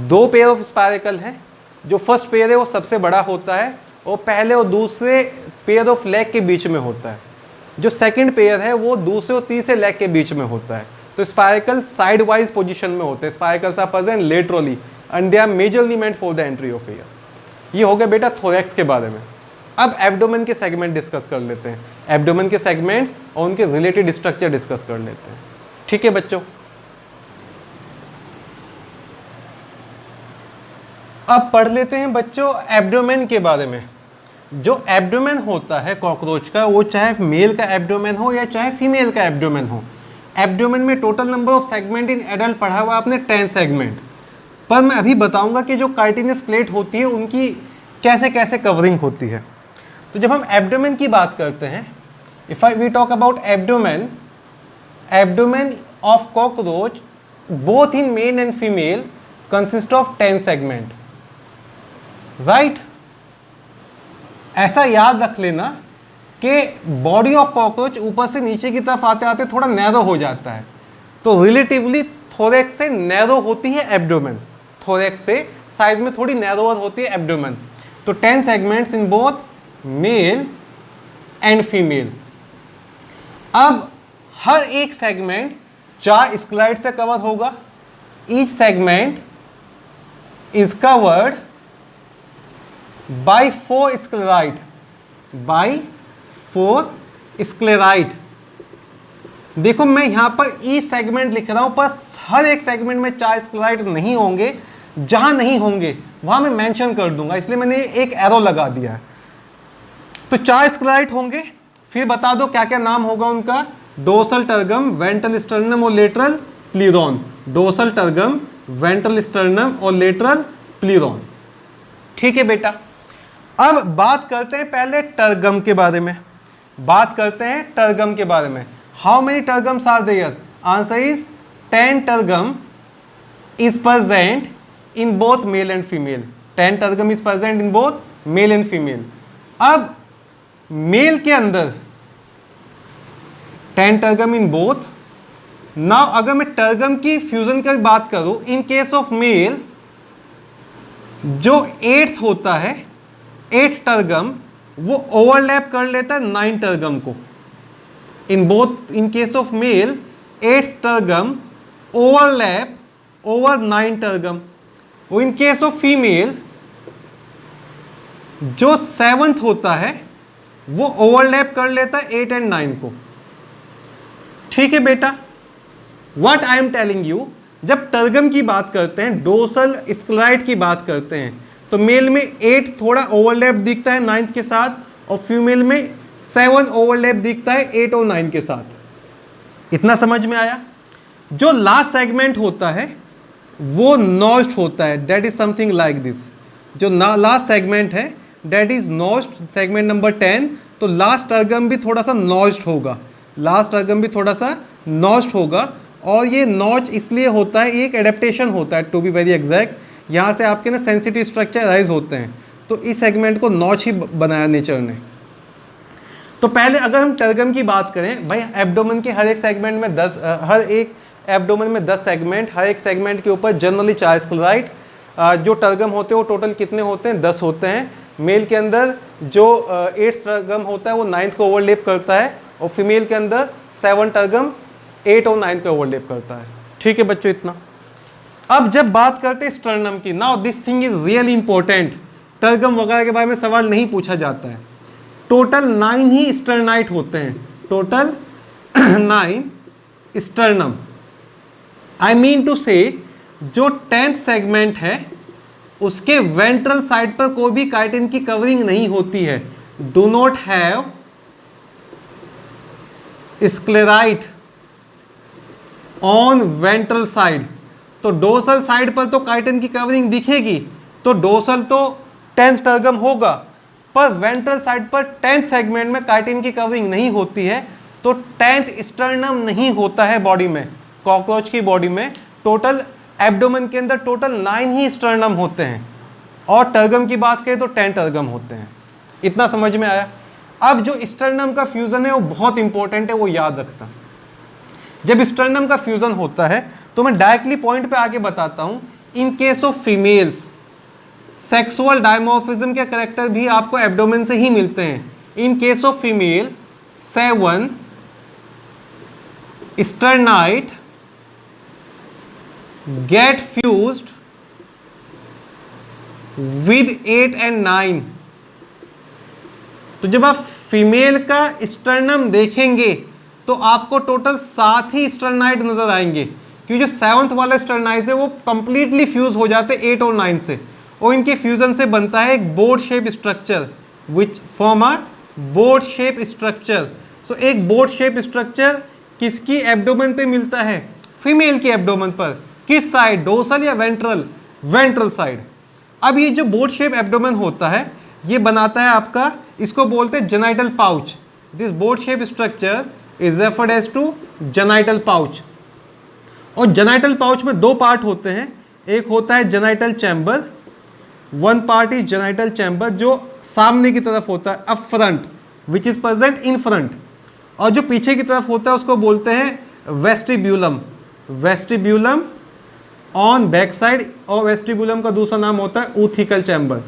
2 पेयर ऑफ स्पायरेकल हैं। जो फर्स्ट पेयर है वो सबसे बड़ा होता है और पहले और दूसरे पेयर ऑफ लेग के बीच में होता है। जो सेकंड पेयर है वो दूसरे और तीसरे लेग के बीच में होता है। तो स्पायरेकल साइड वाइज पोजीशन में होते हैं। Spiracles are present laterally and they are majorly meant for the entry of air. ये हो गया बेटा थोरेक्स के बारे में। अब एब्डोमेन के सेगमेंट डिस्कस कर लेते हैं। एब्डोमेन के सेगमेंट्स और उनके रिलेटेड स्ट्रक्चर डिस्कस कर लेते हैं। ठीक है बच्चों, अब पढ़ लेते हैं बच्चों एब्डोमेन के बारे में। जो एब्डोमेन होता है कॉकरोच का, वो चाहे मेल का एब्डोमेन हो या चाहे फीमेल का एब्डोमेन हो। एब्डोमेन में total number of segment in adult पढ़ा हुआ आपने 10 सेगमेंट। पर मैं अभी बताऊंगा कि जो काइटिनस प्लेट होती है उनकी कैसे कैसे कवरिंग होती है। तो जब हम एब्डोमेन की बात करते हैं, if we talk about abdomen, abdomen of cockroach both in male and female consist of 10 segment, right. ऐसा याद रख लेना कि बॉडी ऑफ कॉकरोच ऊपर से नीचे की तरफ आते आते थोड़ा नैरो हो जाता है, तो रिलेटिवली थोरेक्स से नैरो होती है एब्डोमेन। थोरेक्स से साइज में थोड़ी नैरोअर होती है एब्डोमेन। तो 10 segments in both male and female. अब हर एक सेगमेंट 4 स्क्लाइड से कवर होगा। Each segment is covered by 4 sclerite, by 4 sclerite। देखो मैं यहां पर ईच सेगमेंट लिख रहा हूं, पर हर एक सेगमेंट में 4 स्क्लेराइट नहीं होंगे। जहां नहीं होंगे वहां मैं मेंशन कर दूंगा, इसलिए मैंने एक एरो लगा दिया है। तो 4 स्क्लेराइट होंगे। फिर बता दो क्या क्या नाम होगा उनका, डोर्सल टर्गम, वेंट्रल स्टर्नम और lateral pleuron. Dorsal tergum, ventral sternum और लेटरल प्लीरोन। ठीक है बेटा, अब बात करते हैं पहले टर्गम के बारे में। बात करते हैं टर्गम के बारे में। How many tergums are there? Answer is 10 tergum is present in both male and female. 10 tergum is present in both male and female. अब मेल के अंदर 10 टर्गम इन बोथ। नाउ अगर मैं टर्गम की फ्यूजन की बात करूं, इन केस ऑफ मेल जो 8th होता है, 8 टर्गम वो ओवरलैप कर लेता है 9 टर्गम को। इन case of mail 8th tergum overlap over 9 tergum. वो इन केस ऑफ फीमेल जो 7th होता है वो ओवरलैप कर लेता है 8 एंड 9 को। ठीक है बेटा, what I am telling you, जब टर्गम की बात करते हैं, डोर्सल स्क्लेराइड की बात करते हैं, तो मेल में 8 थोड़ा ओवरलैप दिखता है 9 के साथ, और फीमेल में 7 ओवरलैप दिखता है 8 और 9 के साथ। इतना समझ में आया। जो लास्ट सेगमेंट होता है वो नॉच्ड होता है, that is something like this. जो लास्ट सेगमेंट है that is notched, segment number 10। तो लास्ट टर्गम भी थोड़ा सा नॉच्ड होगा, लास्ट टर्गम भी थोड़ा सा नॉच्ड होगा। और ये नॉच इसलिए होता है, एक एडेप्टेशन होता है टू बी वेरी एग्जैक्ट। यहाँ से आपके ना सेंसिटिव स्ट्रक्चर राइज होते हैं, तो इस सेगमेंट को नॉच ही बनाया नेचर ने। तो पहले अगर हम टर्गम की बात करें, भाई एब्डोमेन के हर एक सेगमेंट में 10, हर एक एब्डोमेन में 10 सेगमेंट, हर एक सेगमेंट के ऊपर जनरली 4 स्क्लेराइड। जो टर्गम होते हैं वो टोटल कितने होते हैं? 10 होते हैं। मेल के अंदर जो 8 टर्गम होता है वो 9th को ओवरलेप करता है, और फीमेल के अंदर 7 टर्गम 8 और 9 को ओवरलेप करता है। ठीक है बच्चों, इतना। अब जब बात करते हैं स्टर्नम की, now this thing is really important. Tergum वगैरह के बारे में सवाल नहीं पूछा जाता है। टोटल 9 ही स्टर्नाइट होते हैं, total 9 sternum. I mean to say जो 10th सेगमेंट है उसके वेंट्रल साइड पर कोई भी काइटिन की कवरिंग नहीं होती है, do not have sclerite on ventral side. तो डोर्सल साइड पर तो काइटिन की कवरिंग दिखेगी, तो डोर्सल तो 10th टर्गम होगा, पर वेंट्रल साइड पर 10th सेगमेंट में काइटिन की कवरिंग नहीं होती है, तो 10th स्टर्नम नहीं होता है बॉडी में। कॉकरोच की बॉडी में टोटल एब्डोमेन के अंदर टोटल 9 ही स्टर्नम होते हैं, और टर्गम की बात करें तो 10 टर्गम होते हैं। इतना समझ में आया। अब जो स्टर्नम का फ्यूजन है वो बहुत इंपॉर्टेंट है, वो याद रखता। जब स्टर्नम का फ्यूजन होता है तो मैं डायरेक्टली पॉइंट पे आके बताता हूं। इन case of females sexual dimorphism के कैरेक्टर भी आपको एब्डोमेन से ही मिलते हैं। In case of female 7 स्टर्नाइट get fused with 8 and 9। तो जब आप फीमेल का स्टर्नम देखेंगे तो आपको टोटल 7 ही स्टर्नाइट नजर आएंगे, क्योंकि जो 7th वाला स्टर्नाइट है वो कंप्लीटली फ्यूज हो जाते हैं 8 और 9 से, और इनके फ्यूजन से बनता है एक boat shape structure which form a boat shape structure. So एक बोर्ड शेप स्ट्रक्चर किसकी एब्डोमेन पे मिलता है? फीमेल की एब्डोमेन पर। किस साइड? डोर्सल या वेंट्रल? Ventral side. अब ये जो बोर्ड शेप एब्डोमेन होता है ये बनाता है आपका, इसको बोलते हैं genital pouch. This board shape structure is referred as to genital pouch. और जेनाइटल पाउच में 2 पार्ट होते हैं, एक होता है genital chamber, one part is genital chamber जो सामने की तरफ होता है, up front, which is present in front, और जो पीछे की तरफ होता है उसको बोलते हैं वेस्टिब्यूलम। वेस्टिब्यूलम ऑन बैक साइड, और वेस्टिब्यूलम का दूसरा नाम होता है ऊथिकल चैम्बर।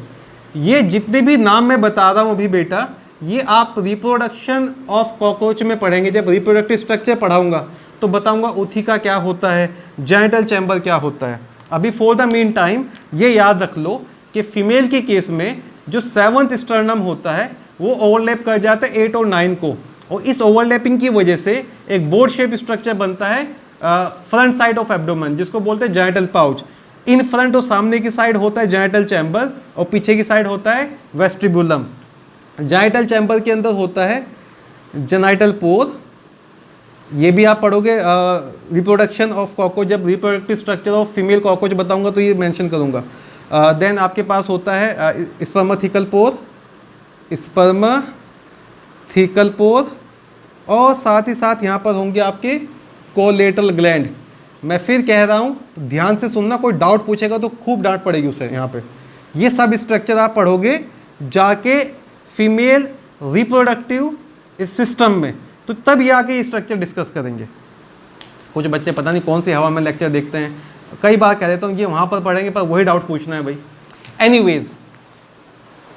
ये जितने भी नाम मैं बता रहा हूँ अभी बेटा, ये आप रिप्रोडक्शन ऑफ कॉकरोच में पढ़ेंगे। जब रिप्रोडक्टिव स्ट्रक्चर पढ़ाऊंगा तो बताऊंगा ऊथिका क्या होता है, जेनिटल चैम्बर क्या होता है। अभी फॉर द मीन टाइम ये याद रख लो कि फीमेल के केस में जो 7th स्टर्नम होता है वो ओवरलैप कर जाता है 8 और 9 को, और इस ओवरलैपिंग की वजह से एक बोर्ड शेप स्ट्रक्चर बनता है फ्रंट साइड ऑफ एब्डोमेन, जिसको बोलते हैं जेनिटल पाउच। इन फ्रंट और सामने की साइड होता है जेनिटल चैम्बर, और पीछे की साइड होता है वेस्टिब्यूलम। जेनिटल चैम्बर के अंदर होता है जेनिटल पोर। ये भी आप पढ़ोगे रिप्रोडक्शन ऑफ कॉकरोच, जब reproductive structure of female cockroach बताऊंगा तो ये मेंशन करूंगा। देन आपके पास होता है स्पर्मेथिकल पोर, स्पर्मेथिकल पोर, और साथ ही साथ यहाँ पर होंगे आपके कोलेटरल ग्लैंड। मैं फिर कह रहा हूँ ध्यान से सुनना, कोई डाउट पूछेगा तो खूब डांट पड़ेगी उसे यहाँ पे। ये सब स्ट्रक्चर आप पढ़ोगे जाके फीमेल रिप्रोडक्टिव इस सिस्टम में, तो तब ये आके स्ट्रक्चर डिस्कस करेंगे। कुछ बच्चे पता नहीं कौन सी हवा में लेक्चर देखते हैं, कई बार कह देता हूँ ये वहाँ पर पढ़ेंगे पर वही डाउट पूछना है भाई। एनीवेज,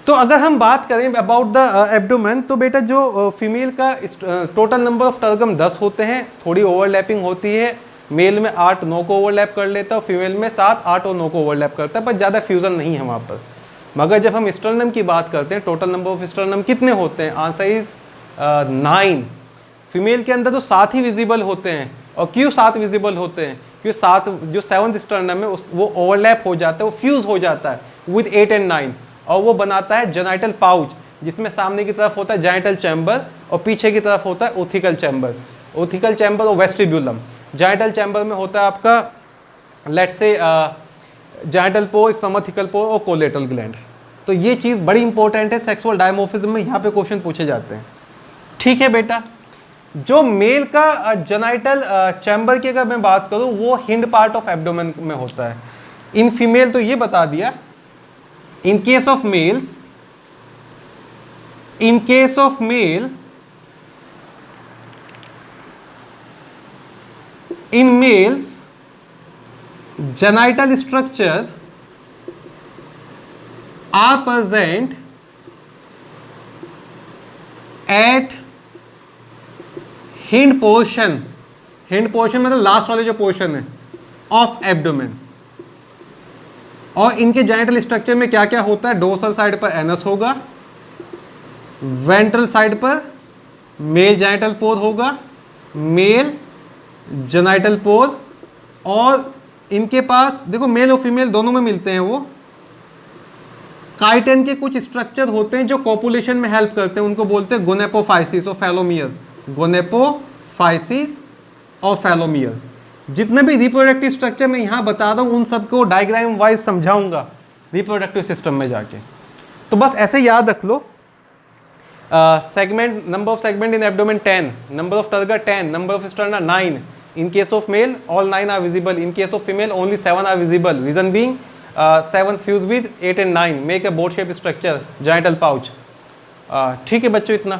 तो अगर हम बात करें अबाउट द एब्डोमेन, तो बेटा जो फीमेल का टोटल नंबर ऑफ टर्गम 10 होते हैं, थोड़ी ओवरलैपिंग होती है, मेल में 8-9 को ओवरलैप कर लेता है, फीमेल में 7, 8 और 9 को ओवरलैप करता है, पर ज़्यादा फ्यूज़न नहीं है वहाँ पर। मगर जब हम स्टर्नम की बात करते हैं, टोटल नंबर ऑफ स्टर्नम कितने होते हैं? Answer is 9। फीमेल के अंदर तो 7 ही विजिबल होते हैं। और क्यों 7 विजिबल होते हैं? क्योंकि 7 जो 7th स्टर्नम है वो ओवरलैप हो जाता है, वो फ्यूज़ हो जाता है विद 8 एंड 9, और वो बनाता है जेनाइटल पाउच, जिसमें सामने की तरफ होता है जेनाइटल चैम्बर और पीछे की तरफ होता है ओथिकल चैम्बर। ओथिकल चैम्बर और वेस्टिब्यूलम। जेनाइटल चैम्बर में होता है आपका लेट्स से जेनाइटल पोर, स्पर्मेटिकल पोर और कोलेटल ग्लैंड। तो ये चीज़ बड़ी इंपॉर्टेंट है, सेक्सुअल डायमॉर्फिज्म में यहाँ पे क्वेश्चन पूछे जाते हैं। ठीक है बेटा, जो मेल का जेनाइटल चैम्बर की अगर मैं बात करूँ, वो हिंड पार्ट ऑफ एब्डोमेन में होता है। इन फीमेल तो ये बता दिया। इन case of males, in case of mail, in males genital structure are present at hind portion मतलब लास्ट वाले जो पोर्शन है ऑफ एब्डोमेन। और इनके जेनिटल स्ट्रक्चर में क्या क्या होता है? डोर्सल साइड पर एनस होगा, वेंट्रल साइड पर मेल जेनिटल पोर होगा, मेल जेनाइटल पोर, और इनके पास देखो मेल और फीमेल दोनों में मिलते हैं वो काइटिन के कुछ स्ट्रक्चर होते हैं जो कॉपुलेशन में हेल्प करते हैं, उनको बोलते हैं गोनेपोफाइसिस और फेलोमियर। गोनेपोफाइसिस और फेलोमियर। जितने भी रिप्रोडक्टिव स्ट्रक्चर मैं यहाँ बता रहा हूँ उन सबको डायग्राम वाइज समझाऊंगा रिप्रोडक्टिव सिस्टम में जाके। तो बस ऐसे याद रख लो। segment, number of segment in abdomen 10, number of turgor 10, number of sterna 9. In case of male, all 9 are visible. In case of female, only 7 are visible. Reason being, 7 fuse with 8 and 9, make a boat shaped structure, genital pouch. ठीक है बच्चों, इतना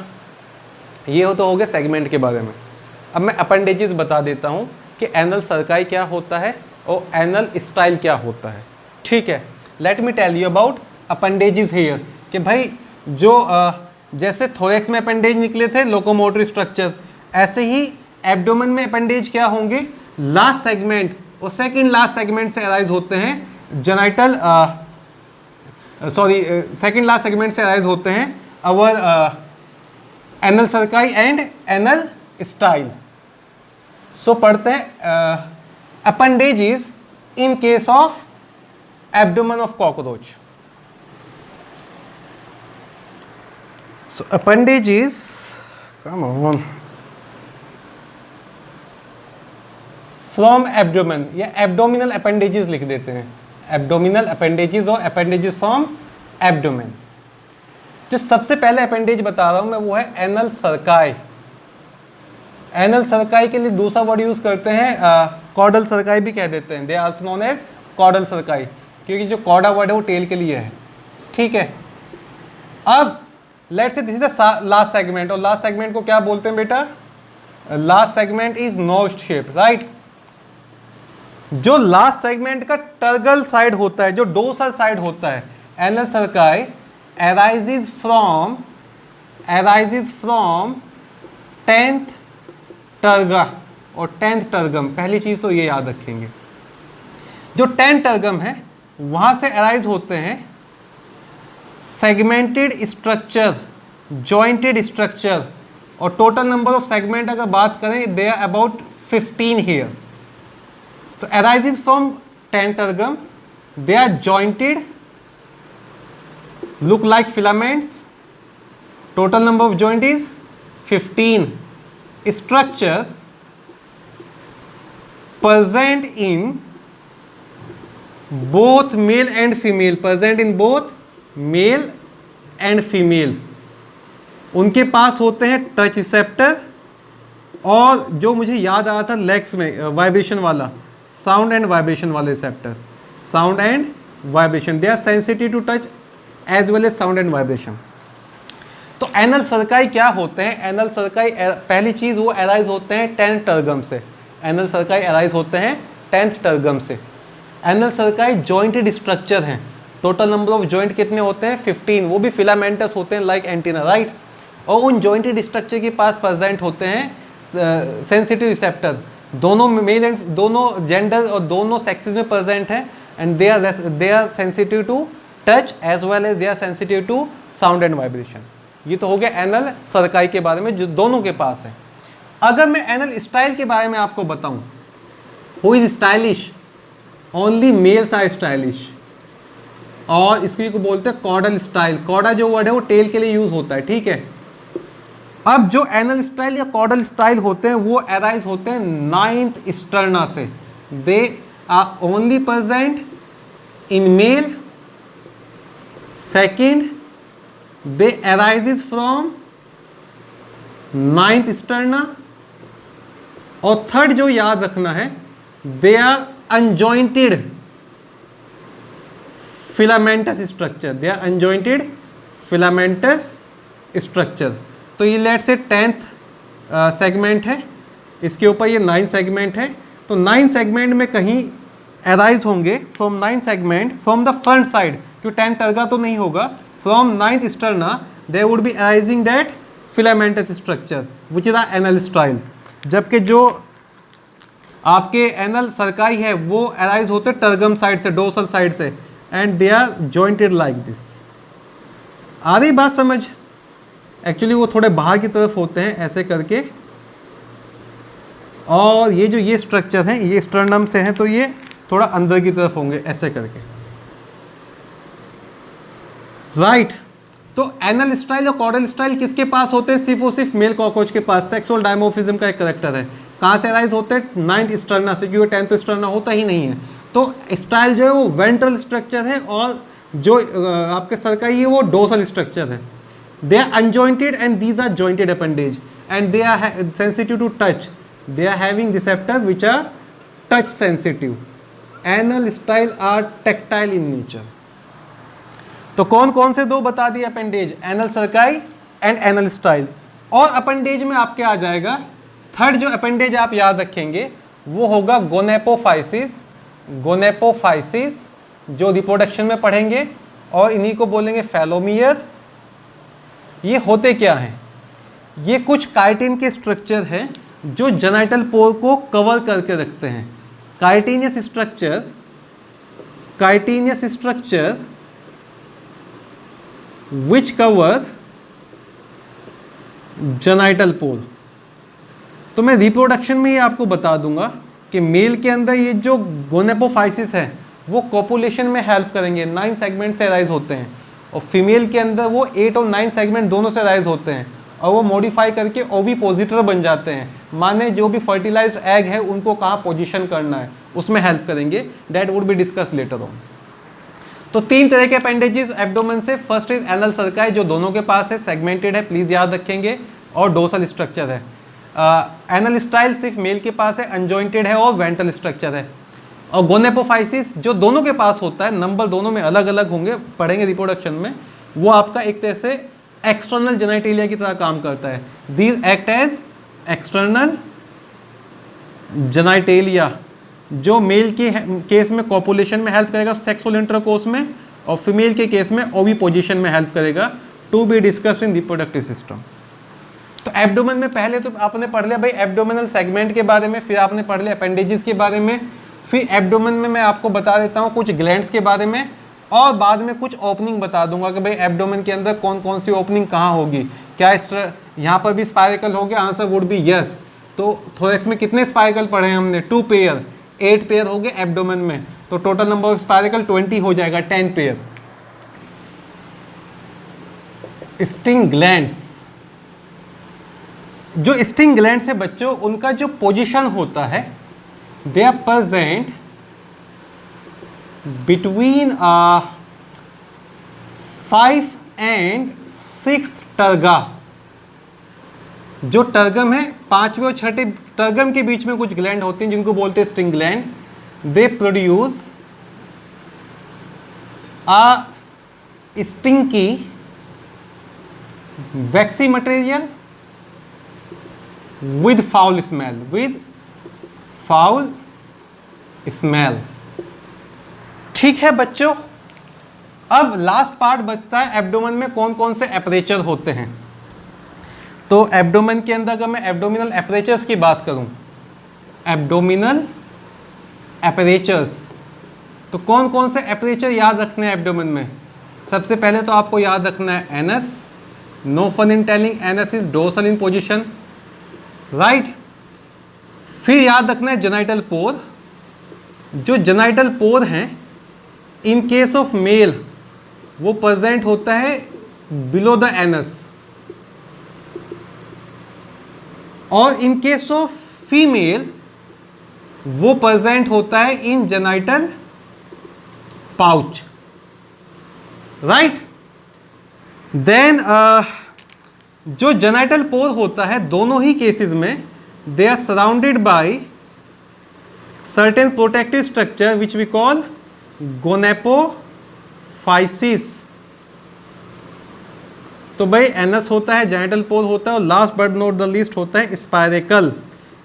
ये तो हो गया segment के बारे में। अब मैं अपेंडेजेस बता देता हूँ कि एनल सर्काई क्या होता है और एनल स्टाइल क्या होता है। ठीक है, let me tell you about appendages here कि भाई जो जैसे थोरेक्स में अपेंडेज निकले थे लोकोमोटरी स्ट्रक्चर, ऐसे ही एब्डोमेन में अपेंडेज क्या होंगे? लास्ट सेगमेंट और सेकंड लास्ट सेगमेंट से अराइज होते हैं जेनाइटल सेकंड लास्ट सेगमेंट से अराइज होते हैं अवर anal cerci and anal style. सो पढ़ते हैं appendages in case of abdomen of cockroach. So appendages, come on, from abdomen, या abdominal appendages लिख देते हैं, abdominal appendages और appendages from abdomen। जो सबसे पहले अपेंडेज बता रहा हूँ मैं वो है एनल सर्काई। एनल सर्काई के लिए दूसरा वर्ड यूज करते हैं, कॉर्डल सर्काई भी कह देते हैं, they are also known as caudal cerci, क्योंकि जो कॉर्डा वर्ड है वो टेल के लिए है। ठीक है, अब let's say this is the last segment, और लास्ट सेगमेंट को क्या बोलते हैं बेटा? Last segment is nosed shape, right. जो लास्ट सेगमेंट का टर्गल साइड होता है, जो डोर्सल साइड होता है, एनल सर्काई arises from 10th टर्गा और 10th टर्गम। पहली चीज तो ये याद रखेंगे, जो 10th टर्गम है वहां से अराइज होते हैं सेगमेंटेड स्ट्रक्चर, जॉइंटेड स्ट्रक्चर, और टोटल नंबर ऑफ सेगमेंट अगर बात करें दे आर अबाउट 15 हियर। तो arises from 10 tergum, they are jointed, look like filaments, total number of joint is 15. Structure present in both male and female, present in both male and female। उनके पास होते हैं touch receptor, और जो मुझे याद आया था लेग्स में वाइब्रेशन वाला, साउंड एंड वाइब्रेशन वाले receptor, sound and vibration, they are sensitive to touch as well as sound and vibration. तो एनल सर्काई क्या होते हैं? एनल सर्काई पहली चीज वो अराइज होते हैं 10th टर्गम से। एनल सर्काई अराइज होते हैं 10th टर्गम से। एनल सर्काई जॉइंटेड स्ट्रक्चर हैं। टोटल नंबर ऑफ जॉइंट कितने होते हैं? 15, वो भी फिलामेंटस होते हैं लाइक एंटीना, राइट। और उन जॉइंटेड स्ट्रक्चर के पास प्रेजेंट होते हैं सेंसिटिव रिसेप्टर, दोनों मेल एंड दोनों जेंडर और दोनों सेक्सेस में प्रेजेंट है, and they are sensitive to touch as well as they are sensitive to sound and vibration. ये तो हो गया एनल सर्काई के बारे में जो दोनों के पास है। अगर मैं एनल स्टाइल के बारे में आपको बताऊं, who is stylish? Only males are stylish, और इसको को बोलते हैं कॉर्डल स्टाइल। कॉर्डा जो वर्ड है वो टेल के लिए यूज होता है, ठीक है। अब जो एनल स्टाइल या कॉर्डल स्टाइल होते हैं वो अराइज होते हैं 9th स्टर्ना से। They are only present in male. Second, they arises from 9th sterna. और थर्ड जो याद रखना है, they are unjointed filamentous structure, they are unjointed filamentous structure. तो ये लेट से 10th सेगमेंट है, इसके ऊपर ये 9th सेगमेंट है। तो 9th सेगमेंट में कहीं अराइज होंगे from 9th segment from the front side, क्यों 10 टर्गा तो नहीं होगा। From 9th sterna they would be arising that filamentous structure which is the anal style. जबकि जो आपके एनल सर्काई है वो अराइज होते टर्गम साइड से, डोर्सल साइड से, and they are jointed like this. आ रही बात समझ? एक्चुअली वो थोड़े बाहर की तरफ होते हैं ऐसे करके, और ये जो ये स्ट्रक्चर है ये स्टर्नम से है, तो ये थोड़ा अंदर की तरफ होंगे ऐसे करके, राइट। तो एनल स्टाइल और कॉर्डल स्टाइल किसके पास होते हैं? सिर्फ और सिर्फ मेल कॉकरोच के पास। सेक्सुअल डायमोर्फिज्म का एक करेक्टर है। कहाँ से अराइज होते हैं? 9th स्टर्ना से, क्योंकि 10th स्टर्ना होता ही नहीं है। तो स्टाइल जो है वो वेंट्रल स्ट्रक्चर है, और जो आपके सर्काई है वो डोर्सल स्ट्रक्चर है। They are unjointed and these are jointed appendage, and they are sensitive to touch. They are having receptor which are touch sensitive. Anal style are tactile in nature. तो कौन कौन से दो बता दिए appendage? Anal cerci and anal style. और appendage में आपके आ जाएगा थर्ड जो अपेंडेज आप याद रखेंगे वो होगा गोनेपोफाइसिस। गोनेपोफाइसिस जो रिप्रोडक्शन में पढ़ेंगे, और इन्हीं को बोलेंगे फेलोमियर। ये होते क्या हैं? ये कुछ काइटिन के स्ट्रक्चर हैं जो जेनिटल पोल को कवर करके रखते हैं। Chitinous structure which cover genital pore. तो मैं रिप्रोडक्शन में ही आपको बता दूंगा कि मेल के अंदर ये जो गोनेपोफाइसिस है वो कॉपुलेशन में हेल्प करेंगे, 9 सेगमेंट से अराइज होते हैं, और फीमेल के अंदर वो 8 और 9 सेगमेंट दोनों से अराइज होते हैं, और वो मॉडिफाई करके ओविपोजिटर बन जाते हैं। माने जो भी फर्टिलाइज्ड एग है उनको कहाँ पोजीशन करना है उसमें हेल्प करेंगे। That would be discuss later on. तो 3 तरह के अपेंडेजेस एब्डोमेन से। फर्स्ट इज एनल सर्काई जो दोनों के पास है, सेगमेंटेड है, प्लीज याद रखेंगे, और डोर्सल स्ट्रक्चर है। एनल स्टाइल सिर्फ मेल के पास है, अनजॉइंटेड है और वेंट्रल स्ट्रक्चर है। और गोनेपोफाइसिस जो दोनों के पास होता है, नंबर दोनों में अलग अलग होंगे, पढ़ेंगे रिप्रोडक्शन में, वो आपका एक तरह से एक्सटर्नल जेनिटेलिया की तरह काम करता है। These act as external genitalia, जो मेल के केस में कॉपुलेशन में हेल्प करेगा सेक्सुअल इंटरकोर्स में, और फीमेल के केस में ओविपोजिशन में हेल्प करेगा। To be discussed in reproductive system. तो एब्डोमेन में पहले तो आपने पढ़ लिया भाई एब्डोमिनल सेगमेंट के बारे में, फिर आपने पढ़ लिया अपेंडेजेस के बारे में, फिर एब्डोमेन में मैं आपको बता देता हूँ कुछ ग्लैंड्स के बारे में, और बाद में कुछ ओपनिंग बता दूंगा कि भाई एब्डोमेन के अंदर कौन कौन सी ओपनिंग कहाँ होगी। क्या यहाँ पर भी स्पाइरकल होंगे? Answer would B yes. तो थोरेक्स में कितने स्पाइरकल पढ़े हैं हमने? 2 पेयर, 8 पेयर हो गए एब्डोमेन में, तो टोटल नंबर ऑफ स्पाइरकल 20 हो जाएगा, 10 पेयर। स्टिंग ग्लैंड्स, जो स्टिंग ग्लैंड्स है बच्चों, उनका जो पोजीशन होता है, they are present between 5 and 6 terga. जो टर्गम है 5वें और 6ठे टर्गम के बीच में कुछ ग्लैंड होते हैं जिनको बोलते हैं sting gland. They produce a stinky waxy material with foul smell। ठीक है बच्चों, अब लास्ट पार्ट बचता है एब्डोमेन में कौन कौन से एपरेचर होते हैं। तो एब्डोमेन के अंदर अगर मैं एब्डोमिनल एपरेचर्स की बात करूं, एब्डोमिनल एपरेचर्स, तो कौन कौन से एपरेचर याद रखने हैं एब्डोमेन में। सबसे पहले तो आपको याद रखना है anus, no fun in telling anus is dorsal in position, right. फिर याद रखना है जेनाइटल पोर। जो जेनाइटल पोर हैं इन केस ऑफ मेल वो प्रेजेंट होता है बिलो द एनस, और इन केस ऑफ फीमेल वो प्रेजेंट होता है in genital pouch, right. Then जो जेनाइटल पोर होता है दोनों ही केसेस में they are surrounded by certain protective structure which we call gonapophysis. तो भाई एनस होता है, जेनिटल पोर होता है, और last but not the least होता है स्पायरेकल।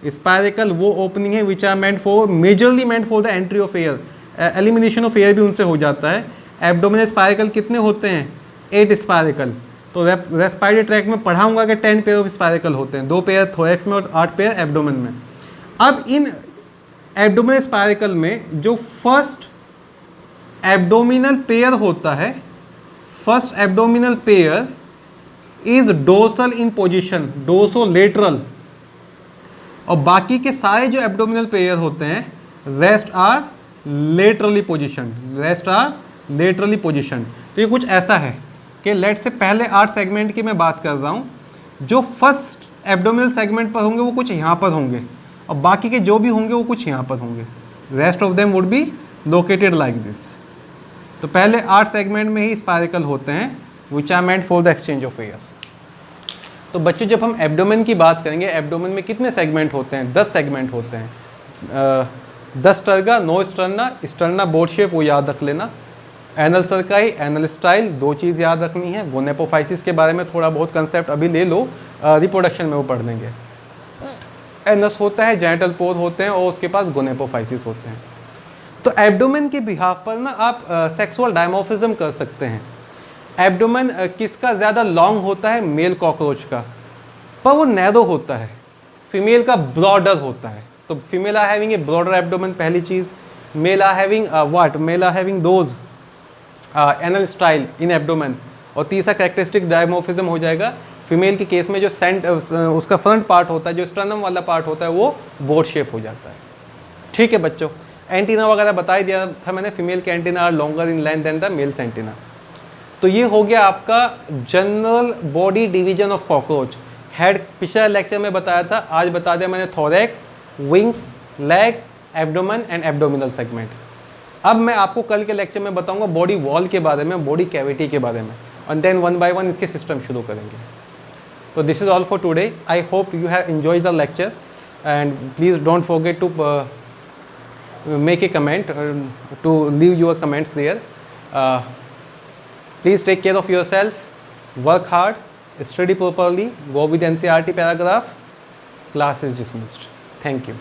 स्पायरेकल वो ओपनिंग है which are meant for, majorly meant for the entry of air, elimination of air भी उनसे हो जाता है। एब्डोमिनल स्पायरेकल कितने होते हैं? 8 स्पायरेकल। तो रेस्पिरेटरी ट्रैक्ट में पढ़ाऊंगा कि 10 पेयर ऑफ स्पायरेकल होते हैं, 2 पेयर थोरैक्स में और 8 पेयर एब्डोमेन में। अब इन एब्डोमिनल स्पायरेकल में जो फर्स्ट एब्डोमिनल पेयर होता है, first abdominal pair is dorsal in position, dorsolateral, और बाकी के सारे जो एब्डोमिनल पेयर होते हैं rest are laterally position, rest are laterally position. तो ये कुछ ऐसा है कि लेट से पहले 8 सेगमेंट की मैं बात कर रहा हूँ, जो फर्स्ट एब्डोमिनल सेगमेंट पर होंगे वो कुछ यहाँ पर होंगे, और बाकी के जो भी होंगे वो कुछ यहाँ पर होंगे। Rest of them would be located like this. तो पहले 8 सेगमेंट में ही स्पायरेकल होते हैं which are meant for the exchange of air. तो बच्चों जब हम एब्डोमेन की बात करेंगे, एब्डोमेन में कितने सेगमेंट होते हैं? 10 सेगमेंट होते हैं। 10 टर्गा, 9 स्टर्ना, स्टर्ना बोर्ड शेप वो याद रख लेना, एनल सर्काई, एनल स्टाइल, 2 चीज़ याद रखनी है। गोनेपोफाइसिस के बारे में थोड़ा बहुत कंसेप्ट अभी ले लो, रिप्रोडक्शन में वो पढ़ देंगे। एनस होता है, जेनिटल पोर होते हैं, और उसके पास गोनेपोफाइसिस होते हैं। तो एब्डोमेन के बिहाफ पर ना आप सेक्सुअल डायमॉर्फिज्म कर सकते हैं। एब्डोमेन किसका ज़्यादा लॉन्ग होता है? मेल कॉकरोच का, पर वो नैरो होता है। फीमेल का ब्रॉडर होता है। तो female are having a broader abdomen, पहली चीज़। Male are having what? Male are having those anal style in abdomen. और तीसरा कैरेक्टरिस्टिक डायमॉर्फिज्म हो जाएगा फीमेल के केस में, जो सेंट उसका फ्रंट पार्ट होता है, जो स्टर्नम वाला पार्ट होता है, वो बोर्ड शेप हो जाता है। ठीक है बच्चों, एंटीना वगैरह बता ही दिया था मैंने, फीमेल के antenna are longer in length than the males antenna. तो ये हो गया आपका general body division of cockroach. Head पिछले लेक्चर में बताया था, आज बता दिया मैंने thorax, wings, legs, abdomen and abdominal segment. अब मैं आपको कल के लेक्चर में बताऊंगा बॉडी वॉल के बारे में, बॉडी कैविटी के बारे में, और देन 1 by 1 इसके सिस्टम शुरू करेंगे। So this is all for today. I hope you have enjoyed the lecture, and please don't forget to make a comment, to leave your comments there. Please take care of yourself, work hard, study properly, go with NCERT paragraph. Class is dismissed. Thank you.